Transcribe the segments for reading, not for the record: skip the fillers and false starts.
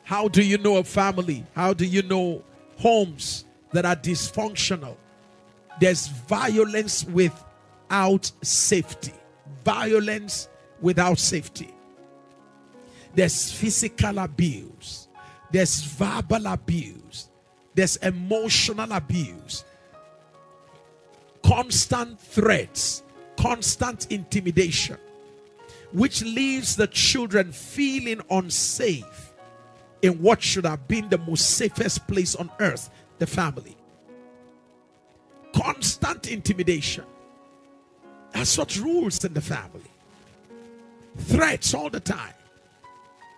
How do you know a family? How do you know homes that are dysfunctional? There's violence without safety. Violence without safety. There's physical abuse. There's verbal abuse. There's emotional abuse. Constant threats. Constant intimidation. Which leaves the children feeling unsafe in what should have been the most safest place on earth, the family. Constant intimidation. That's what rules in the family. Threats all the time.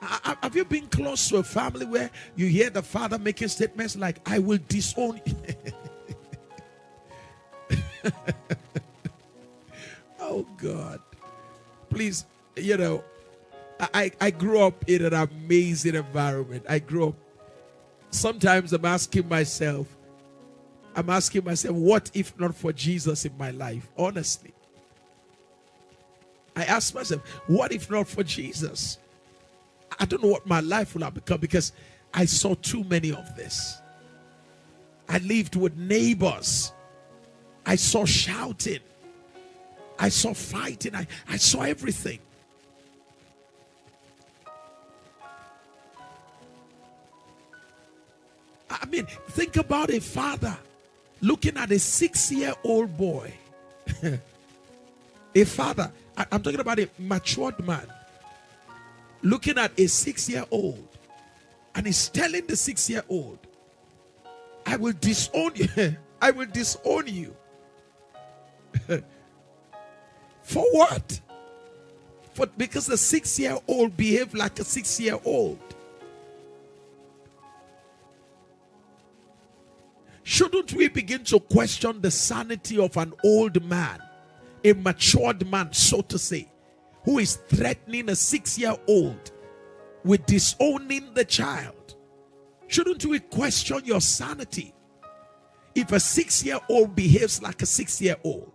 Have you been close to a family where you hear the father making statements like, I will disown you? Oh God. Please, I grew up in an amazing environment. Sometimes I'm asking myself, what if not for Jesus in my life? Honestly. I ask myself, what if not for Jesus? I don't know what my life will have become, because I saw too many of this. I lived with neighbors. I saw shouting. I saw fighting. I saw everything. I mean, think about a father looking at a 6-year-old boy. A father, I'm talking about a matured man, looking at a 6-year-old, and he's telling the 6-year-old, I will disown you. I will disown you. For what? Because the 6-year-old behaved like a 6-year-old. Shouldn't we begin to question the sanity of an old man, a matured man, so to say, who is threatening a 6-year-old with disowning the child? Shouldn't we question your sanity if a 6-year-old behaves like a 6-year-old?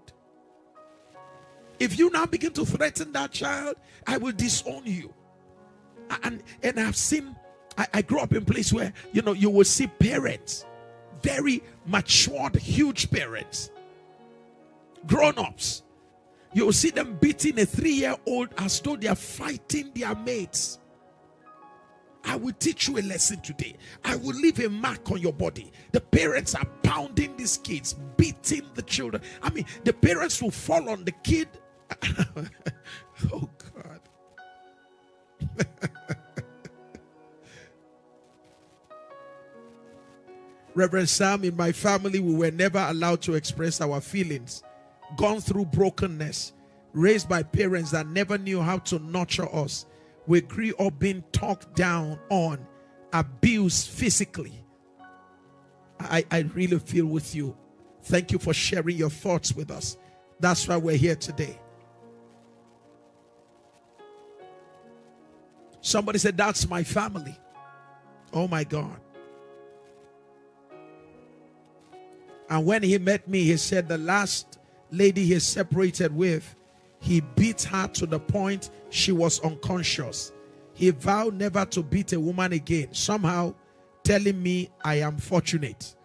If you now begin to threaten that child, I will disown you. And I've seen, I grew up in a place where, you will see parents, very matured, huge parents, grown-ups. You will see them beating a 3-year-old as though they are fighting their mates. I will teach you a lesson today. I will leave a mark on your body. The parents are pounding these kids, beating the children. I mean, the parents will fall on the kid. Oh God. Reverend Sam, in my family, we were never allowed to express our feelings. Gone through brokenness, raised by parents that never knew how to nurture us. We grew up being talked down on, abused physically. I really feel with you. Thank you for sharing your thoughts with us. That's why we're here today. Somebody said, that's my family. Oh my God. And when he met me, he said the last lady he separated with, he beat her to the point she was unconscious. He vowed never to beat a woman again, somehow telling me I am fortunate.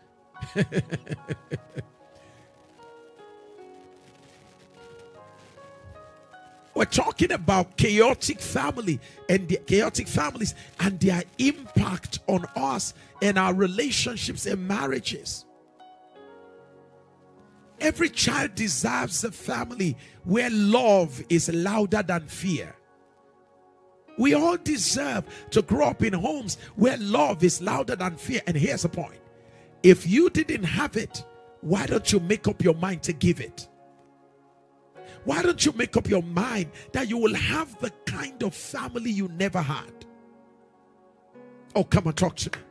We're talking about chaotic family and the chaotic families and their impact on us and our relationships and marriages. Every child deserves a family where love is louder than fear. We all deserve to grow up in homes where love is louder than fear. And here's the point. If you didn't have it, why don't you make up your mind to give it? Why don't you make up your mind that you will have the kind of family you never had? Oh, come and talk to me.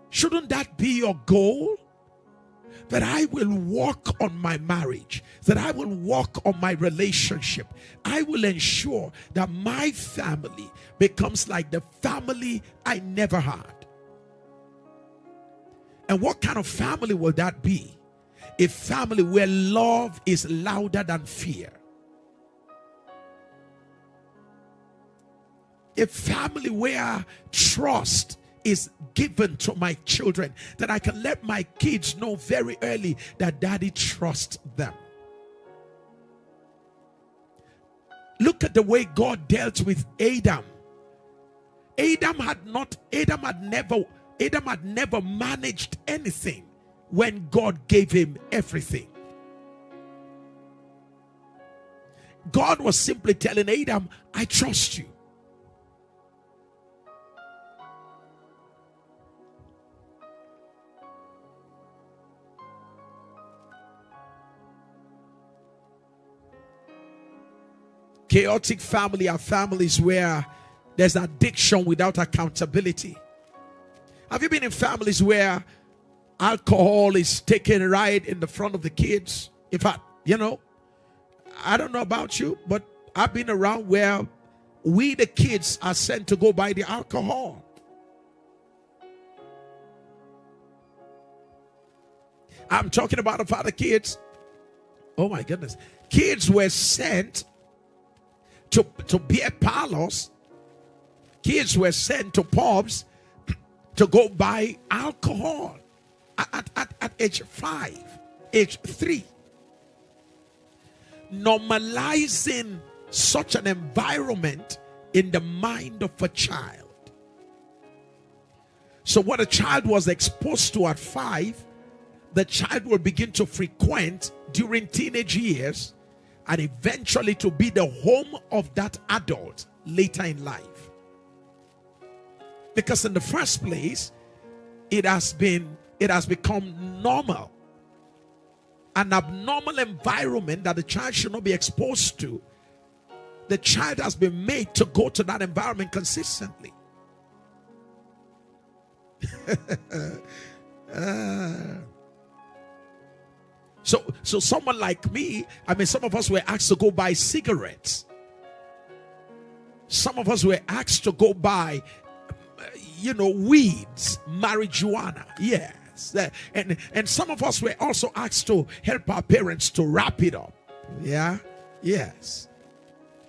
Shouldn't that be your goal? That I will work on my marriage, that I will work on my relationship. I will ensure that my family becomes like the family I never had. And what kind of family will that be? A family where love is louder than fear. A family where trust is given to my children, that I can let my kids know very early that daddy trusts them. Look at the way God dealt with Adam. Adam had never managed anything when God gave him everything. God was simply telling Adam, I trust you. Chaotic family are families where there's addiction without accountability. Have you been in families where alcohol is taken right in the front of the kids? In fact, I don't know about you, but I've been around where we, the kids, are sent to go buy the alcohol. I'm talking about the father kids. Oh my goodness. Kids were sent to beer parlors. Kids were sent to pubs to go buy alcohol at age 5, age 3. Normalizing such an environment in the mind of a child. So what a child was exposed to at 5, the child will begin to frequent during teenage years, and eventually to be the home of that adult later in life. Because in the first place, it has become normal. An abnormal environment that the child should not be exposed to. The child has been made to go to that environment consistently. So someone like me, some of us were asked to go buy cigarettes. Some of us were asked to go buy, weeds, marijuana. Yes. And some of us were also asked to help our parents to wrap it up. Yeah. Yes.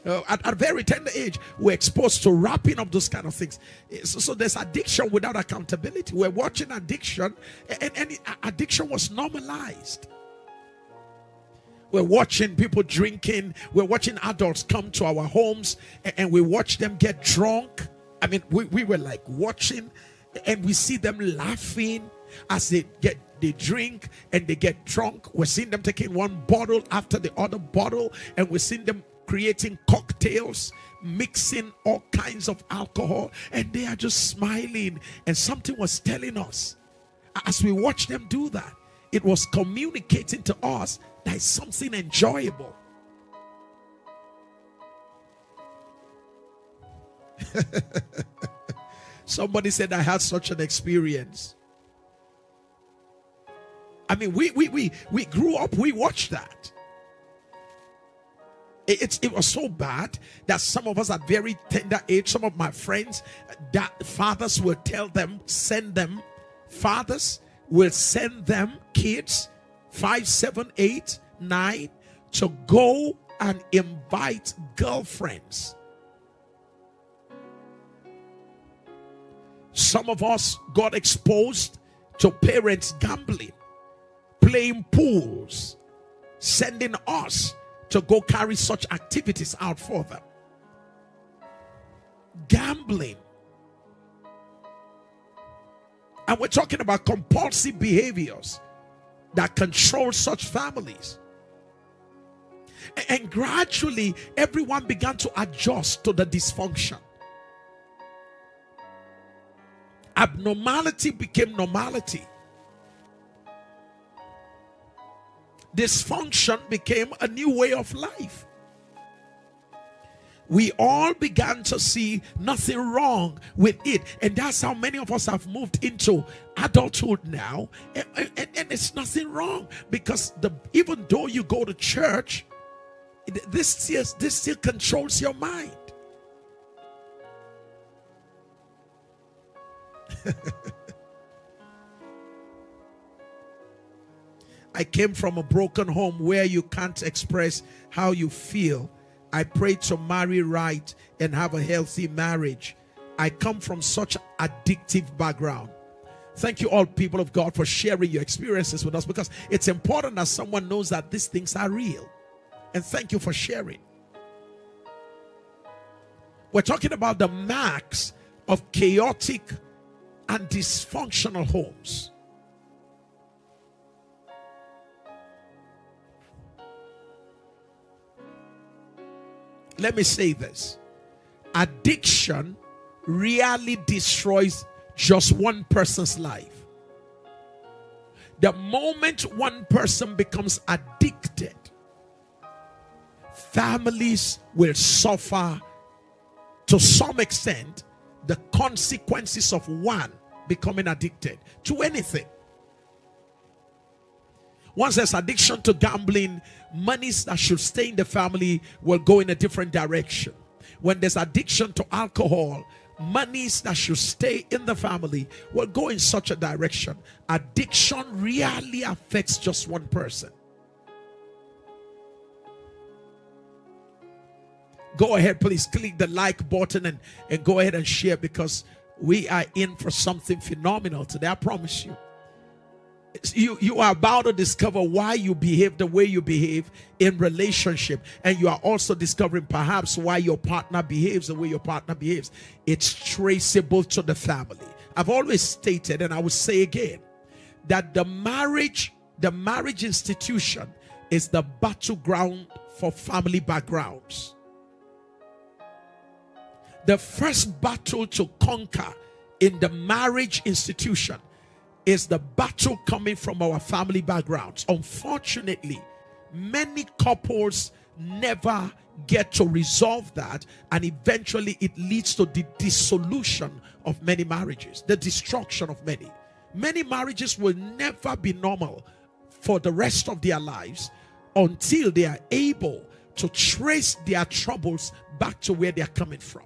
At a very tender age, we're exposed to wrapping up those kind of things. So there's addiction without accountability. We're watching addiction, and addiction was normalized. We're watching people drinking. We're watching adults come to our homes, and we watch them get drunk. We were like watching, and we see them laughing as they drink and they get drunk. We're seeing them taking one bottle after the other bottle, and we're seeing them creating cocktails, mixing all kinds of alcohol, and they are just smiling. And something was telling us, as we watch them do that, it was communicating to us that it's something enjoyable. Somebody said, I had such an experience. We grew up, we watched that. It was so bad that some of us at very tender age, some of my friends, that fathers will send them kids 5, 7, 8, 9 to go and invite girlfriends. Some of us got exposed to parents gambling, playing pools, sending us to go carry such activities out for them. Gambling. And we're talking about compulsive behaviors that control such families. And gradually, everyone began to adjust to the dysfunction. Abnormality became normality. Dysfunction became a new way of life. We all began to see nothing wrong with it. And that's how many of us have moved into adulthood now. And it's nothing wrong. Because even though you go to church, this still controls your mind. I came from a broken home where you can't express how you feel I pray to marry right and have a healthy marriage. I come from such addictive background. Thank you all, people of God, for sharing your experiences with us, because it's important that someone knows that these things are real. And thank you for sharing. We're talking about the marks of chaotic and dysfunctional homes. Let me say this. Addiction rarely destroys just one person's life. The moment one person becomes addicted, families will suffer to some extent the consequences of one becoming addicted to anything. Once there's addiction to gambling, monies that should stay in the family will go in a different direction. When there's addiction to alcohol, monies that should stay in the family will go in such a direction. Addiction rarely affects just one person. Go ahead, please click the like button and go ahead and share, because we are in for something phenomenal today. I promise you. You are about to discover why you behave the way you behave in relationship, and you are also discovering perhaps why your partner behaves the way your partner behaves. It's traceable to the family. I've always stated, and I will say again, that the marriage institution is the battleground for family backgrounds. The first battle to conquer in the marriage institution is the battle coming from our family backgrounds. Unfortunately, many couples never get to resolve that, and eventually it leads to the dissolution of many marriages, the destruction of many. Many marriages will never be normal for the rest of their lives until they are able to trace their troubles back to where they are coming from.